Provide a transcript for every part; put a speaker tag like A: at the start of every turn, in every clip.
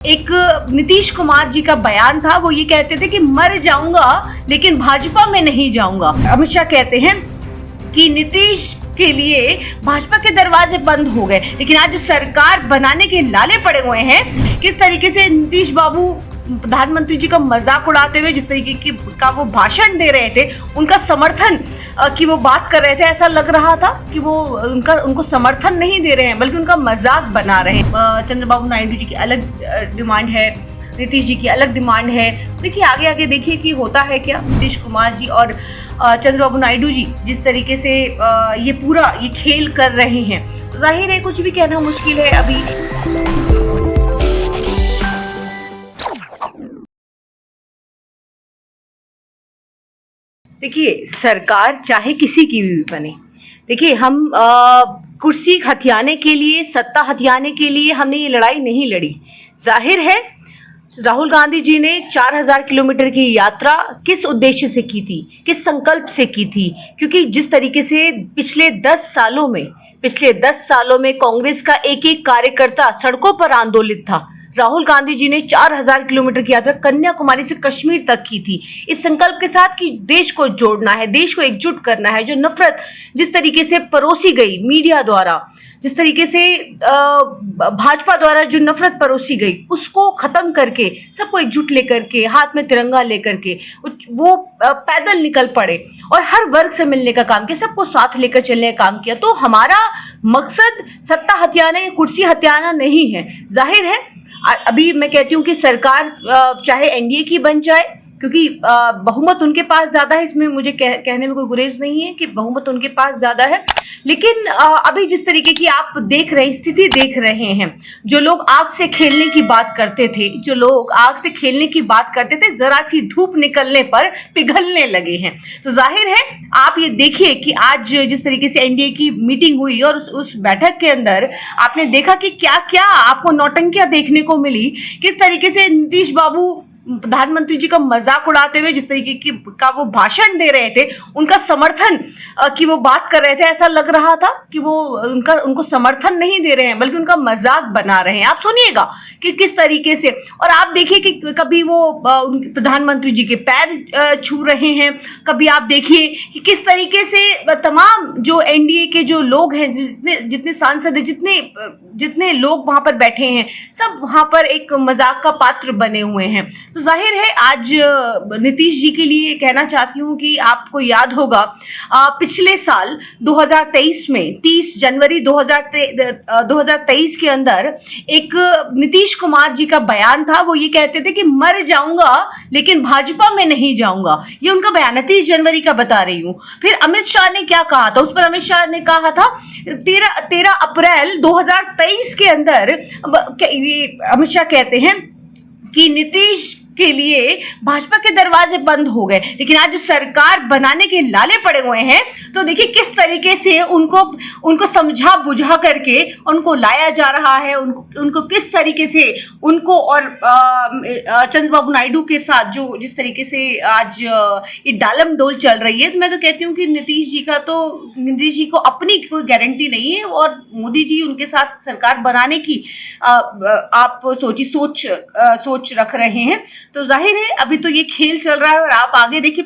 A: एक नीतीश कुमार जी का बयान था, वो ये कहते थे कि मर जाऊंगा लेकिन भाजपा में नहीं जाऊंगा। अमित शाह कहते हैं कि नीतीश के लिए भाजपा के दरवाजे बंद हो गए, लेकिन आज सरकार बनाने के लाले पड़े हुए हैं। किस तरीके से नीतीश बाबू प्रधानमंत्री जी का मजाक उड़ाते हुए जिस तरीके का वो भाषण दे रहे थे, उनका समर्थन की वो बात कर रहे थे, ऐसा लग रहा था कि वो उनको समर्थन नहीं दे रहे हैं बल्कि उनका मजाक बना रहे हैं। चंद्रबाबू नायडू जी की अलग डिमांड है, नीतीश जी की अलग डिमांड है। देखिए आगे आगे देखिए कि होता है क्या। नीतीश कुमार जी और चंद्रबाबू नायडू जी जिस तरीके से ये खेल कर रहे हैं, तो जाहिर है कुछ भी कहना मुश्किल है अभी। देखिए सरकार चाहे किसी की भी बने, देखिए हम कुर्सी हथियाने के लिए, सत्ता हथियाने के लिए हमने ये लड़ाई नहीं लड़ी। जाहिर है राहुल गांधी जी ने 4000 किलोमीटर की यात्रा किस उद्देश्य से की थी, किस संकल्प से की थी, क्योंकि जिस तरीके से पिछले 10 सालों में कांग्रेस का एक एक कार्यकर्ता सड़कों पर आंदोलित था। राहुल गांधी जी ने 4000 किलोमीटर की यात्रा कन्याकुमारी से कश्मीर तक की थी, इस संकल्प के साथ कि देश को जोड़ना है, देश को एकजुट करना है। जो नफरत जिस तरीके से परोसी गई मीडिया द्वारा, जिस तरीके से भाजपा द्वारा जो नफरत परोसी गई, उसको खत्म करके सबको एकजुट लेकर के, हाथ में तिरंगा लेकर के वो पैदल निकल पड़े और हर वर्ग से मिलने का काम किया, सबको साथ लेकर चलने का काम किया। तो हमारा मकसद सत्ता हथियाना या कुर्सी हथियाना नहीं है। जाहिर है अभी मैं कहती हूँ कि सरकार चाहे एनडीए की बन जाए, क्योंकि बहुमत उनके पास ज्यादा है, इसमें मुझे कहने में कोई गुरेज नहीं है कि बहुमत उनके पास ज्यादा है। लेकिन अभी जिस तरीके की आप देख रहे स्थिति देख रहे हैं, जो लोग आग से खेलने की बात करते थे, जरा सी धूप निकलने पर पिघलने लगे हैं। तो जाहिर है आप ये देखिए कि आज जिस तरीके से एनडीए की मीटिंग हुई और उस बैठक के अंदर आपने देखा कि क्या क्या आपको नौटंकियां देखने को मिली, किस तरीके से नीतीश बाबू प्रधानमंत्री जी का मजाक उड़ाते हुए जिस तरीके का वो भाषण दे रहे थे, उनका समर्थन की वो बात कर रहे थे, ऐसा लग रहा था कि वो उनको समर्थन नहीं दे रहे हैं बल्कि उनका मजाक बना रहे हैं। आप सुनिएगा कि किस तरीके से, और आप देखिए कि कभी वो प्रधानमंत्री जी के पैर छू रहे हैं, कभी आप देखिए कि किस तरीके से तमाम जो एनडीए के जो लोग हैं, जितने सांसद हैं, जितने लोग वहां पर बैठे हैं, सब वहां पर एक मजाक का पात्र बने हुए हैं। तो जाहिर है आज नीतीश जी के लिए कहना चाहती हूँ कि आपको याद होगा पिछले साल 2023 में 30 जनवरी 2023 के अंदर एक नीतीश कुमार जी का बयान था। वो ये कहते थे कि मर जाऊंगा लेकिन भाजपा में नहीं जाऊंगा, ये उनका बयान है, 30 जनवरी का बता रही हूँ। फिर अमित शाह ने क्या कहा था, उस पर अमित शाह ने कहा था 13 अप्रैल 2023 के अंदर, ये अमित शाह कहते हैं कि नीतीश के लिए भाजपा के दरवाजे बंद हो गए, लेकिन आज सरकार बनाने के लाले पड़े हुए हैं। तो देखिए किस तरीके से उनको समझा बुझा करके उनको लाया जा रहा है, उनको किस तरीके से उनको और चंद्रबाबू नायडू के साथ जो जिस तरीके से आज ये डालम डोल चल रही है। तो मैं तो कहती हूँ कि नीतीश जी को अपनी कोई गारंटी नहीं है, और मोदी जी उनके साथ सरकार बनाने की आप सोच रख रहे हैं। तो जाहिर है अभी तो ये खेल चल रहा है, और आप आगे देखिए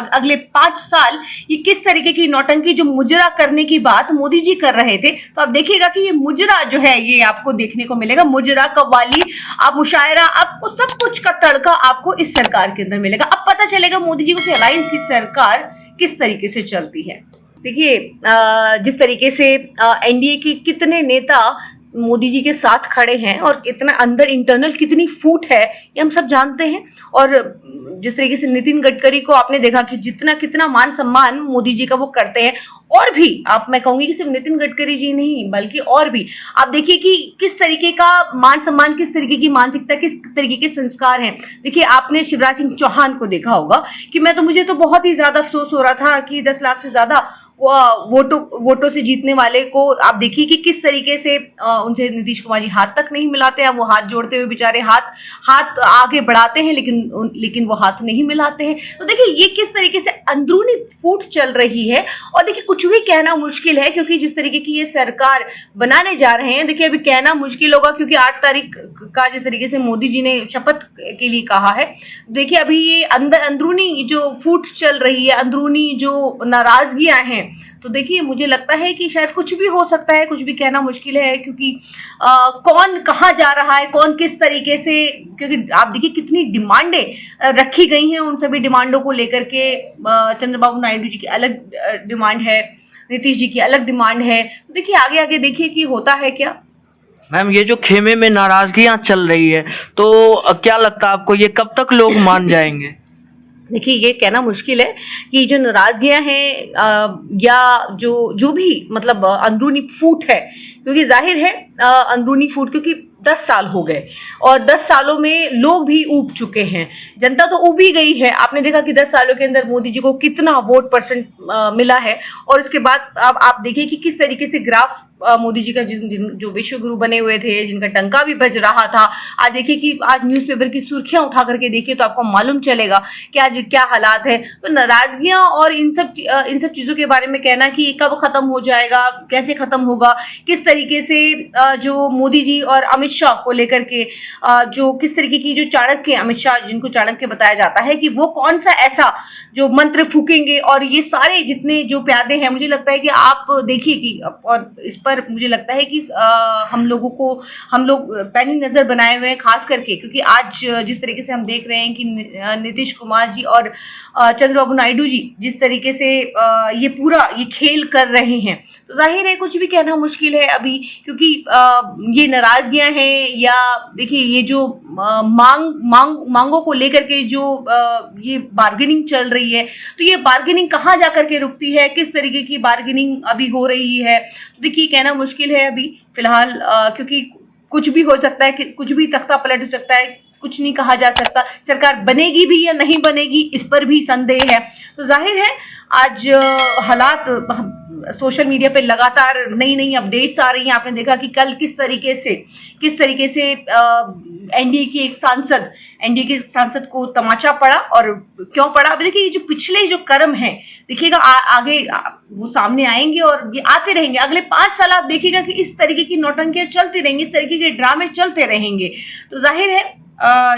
A: अगले 5 साल ये किस तरीके की नौटंकी, जो मुजरा करने की बात मोदी जी कर रहे थे, तो आप देखिएगा कि ये मुजरा जो है ये आपको देखने को मिलेगा। मुजरा, कव्वाली, आप मुशायरा, आपको सब कुछ का तड़का आपको इस सरकार के अंदर मिलेगा। अब पता चलेगा मोदी जी की अलायंस की सरकार किस तरीके से चलती है। देखिए जिस तरीके से एनडीए की कितने नेता मोदी जी के साथ खड़े हैं और इतना अंदर इंटरनल कितनी फूट है, ये हम सब जानते हैं। और जिस तरीके से नितिन गडकरी को आपने देखा कि कितना मान सम्मान मोदी जी का वो करते हैं, और भी मैं कहूंगी कि सिर्फ नितिन गडकरी जी नहीं बल्कि और भी आप देखिए कि किस तरीके का मान सम्मान, किस तरीके की मानसिकता, किस तरीके के संस्कार हैं। देखिए आपने शिवराज सिंह चौहान को देखा होगा कि मुझे तो बहुत ही ज्यादा अफसोस हो रहा था कि 10 लाख से ज्यादा वोटों से जीतने वाले को आप देखिए कि किस तरीके से उनसे नीतीश कुमार जी हाथ तक नहीं मिलाते हैं। वो हाथ जोड़ते हुए बेचारे हाथ आगे बढ़ाते हैं, लेकिन वो हाथ नहीं मिलाते हैं। तो देखिए ये किस तरीके से अंदरूनी फूट चल रही है। और देखिए कुछ भी कहना मुश्किल है, क्योंकि जिस तरीके की ये सरकार बनाने जा रहे हैं, देखिए अभी कहना मुश्किल होगा, क्योंकि 8 तारीख का जिस तरीके से मोदी जी ने शपथ के लिए कहा है, देखिए अभी ये अंदरूनी जो फूट चल रही है, अंदरूनी जो नाराजगियां हैं, तो देखिए मुझे लगता है कि शायद कुछ भी हो सकता है, कुछ भी कहना मुश्किल है। क्योंकि कौन कहाँ जा रहा है, कौन किस तरीके से, क्योंकि आप देखिए कितनी डिमांडें रखी गई हैं। उन सभी डिमांडों को लेकर के चंद्रबाबू नायडू जी की अलग डिमांड है, नीतीश जी की अलग डिमांड है। तो देखिए आगे आगे देखिए कि होता है क्या।
B: मैम ये जो खेमे में नाराजगियां चल रही है, तो क्या लगता है आपको ये कब तक लोग मान जाएंगे?
A: देखिए ये कहना मुश्किल है कि जो नाराजगियां हैं या जो भी मतलब अंदरूनी फूट है, क्योंकि जाहिर है अंदरूनी फूट, क्योंकि 10 साल हो गए और 10 सालों में लोग भी ऊब चुके हैं, जनता तो ऊब ही गई है। आपने देखा कि 10 सालों के अंदर मोदी जी को कितना वोट परसेंट मिला है, और इसके बाद अब आप देखिए कि किस तरीके से ग्राफ मोदी जी का जो विश्व गुरु बने हुए थे, जिनका डंका भी बज रहा था, आज देखिए कि आज न्यूज़पेपर की सुर्खियां उठा करके देखिए तो आपको मालूम चलेगा कि आज क्या हालात है। तो नाराजगियां और इन सब चीज़ों के बारे में कहना कि कब खत्म हो जाएगा, कैसे खत्म होगा, किस तरीके से जो मोदी जी और अमित शाह को लेकर के जो किस तरीके की जो चाणक्य, अमित शाह जिनको चाणक्य बताया जाता है, कि वो कौन सा ऐसा जो मंत्र फूकेंगे, और ये सारे जितने जो प्यादे हैं, मुझे लगता है कि आप देखिए कि, और इस पर मुझे लगता है कि हम लोग पैनी नजर बनाए हुए हैं, खास करके क्योंकि आज जिस तरीके से हम देख रहे हैं कि नीतीश कुमार जी और चंद्रबाबू नायडू जी जिस तरीके से ये पूरा ये खेल कर रहे हैं, तो जाहिर है कुछ भी कहना मुश्किल है अभी, क्योंकि ये नाराजगियां हैं, या देखिए ये जो मांगों को लेकर के जो ये बार्गेनिंग चल रही है, तो ये बार्गेनिंग कहाँ जाकर के रुकती है, किस तरीके की बार्गेनिंग अभी हो रही है, तो देखिए कहना मुश्किल है अभी फिलहाल, क्योंकि कुछ भी हो सकता है, कि कुछ भी तख्ता पलट हो सकता है, कुछ नहीं कहा जा सकता। सरकार बनेगी भी या नहीं बनेगी, इस पर भी संदेह है। तो जाहिर है आज हालात, सोशल मीडिया पे लगातार नई नई अपडेट्स आ रही हैं। आपने देखा कि कल किस तरीके से एनडीए के सांसद को तमाचा पड़ा, और क्यों पड़ा, अभी देखिए ये जो पिछले जो कर्म है, देखिएगा आगे वो सामने आएंगे और ये आते रहेंगे। अगले 5 साल आप देखिएगा कि इस तरीके की नौटंकियां चलती रहेंगी, इस तरीके के ड्रामे चलते रहेंगे। तो जाहिर है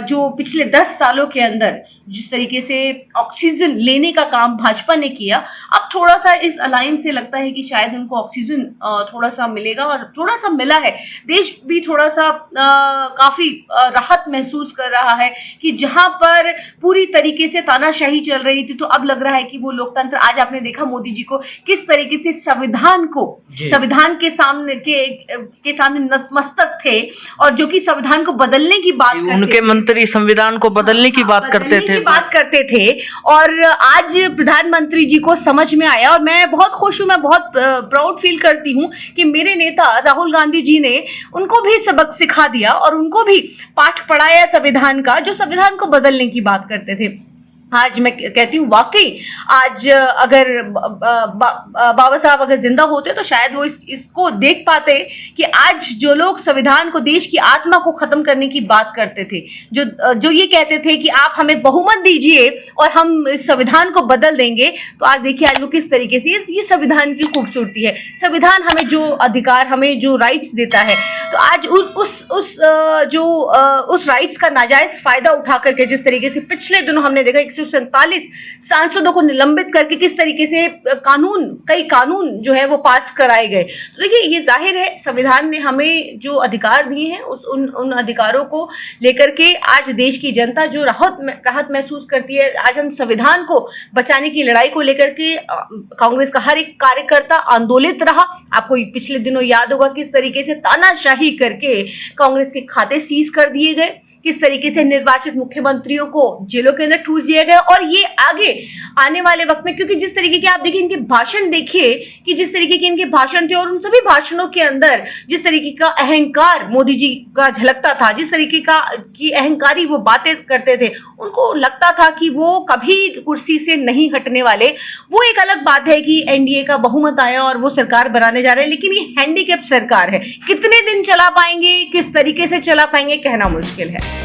A: जो पिछले 10 सालों के अंदर जिस तरीके से ऑक्सीजन लेने का काम भाजपा ने किया, अब थोड़ा सा इस अलायंस से लगता है कि शायद उनको ऑक्सीजन थोड़ा सा मिलेगा, और थोड़ा सा मिला है। देश भी थोड़ा सा काफी राहत महसूस कर रहा है कि जहां पर पूरी तरीके से तानाशाही चल रही थी, तो अब लग रहा है कि वो लोकतंत्र, आज आपने देखा मोदी जी को किस तरीके से संविधान के सामने नतमस्तक थे, और जो कि संविधान को बदलने की बात,
B: उनके मंत्री संविधान को बदलने की बात करते थे,
A: और आज प्रधानमंत्री जी को समझ में आया। और मैं बहुत खुश हूं, मैं बहुत प्राउड फील करती हूं कि मेरे नेता राहुल गांधी जी ने उनको भी सबक सिखा दिया और उनको भी पाठ पढ़ाया संविधान का, जो संविधान को बदलने की बात करते थे। आज मैं कहती हूँ वाकई, आज अगर बाबा साहब अगर जिंदा होते तो शायद वो इसको देख पाते कि आज जो लोग संविधान को, देश की आत्मा को खत्म करने की बात करते थे, जो ये कहते थे कि आप हमें बहुमत दीजिए और हम संविधान को बदल देंगे, तो आज देखिए आज वो किस तरीके से, ये संविधान की खूबसूरती है। संविधान हमें जो अधिकार, हमें जो राइट्स देता है, तो आज उस राइट्स का नाजायज फायदा उठा करके, जिस तरीके से पिछले दिनों हमने देखा 147 सांसदों को निलंबित करके किस तरीके से कई कानून जो है वो पास कराए गए। तो देखिए ये जाहिर है संविधान ने हमें जो अधिकार दिए हैं, उन अधिकारों को लेकर के आज देश की जनता जो राहत महसूस करती है। आज हम संविधान को बचाने की लड़ाई को लेकर के कांग्रेस का हर एक कार्यकर्ता आंदोलित रहा। आपको पिछले दिनों याद होगा किस तरीके से तानाशाही करके कांग्रेस के खाते सीज कर दिए गए, किस तरीके से निर्वाचित मुख्यमंत्रियों को जेलों के अंदर ठूस दिया गया, और ये आगे आने वाले वक्त में, क्योंकि जिस तरीके के आप देखिए इनके भाषण, देखिए कि जिस तरीके के इनके भाषण थे और उन सभी भाषणों के अंदर जिस तरीके का अहंकार मोदी जी का झलकता था, जिस तरीके का की अहंकारी वो बातें करते थे, उनको लगता था कि वो कभी कुर्सी से नहीं हटने वाले। वो एक अलग बात है कि एनडीए का बहुमत आया और वो सरकार बनाने जा रहे हैं, लेकिन ये हैंडीकैप सरकार है, कितने दिन चला पाएंगे, किस तरीके से चला पाएंगे, कहना मुश्किल है।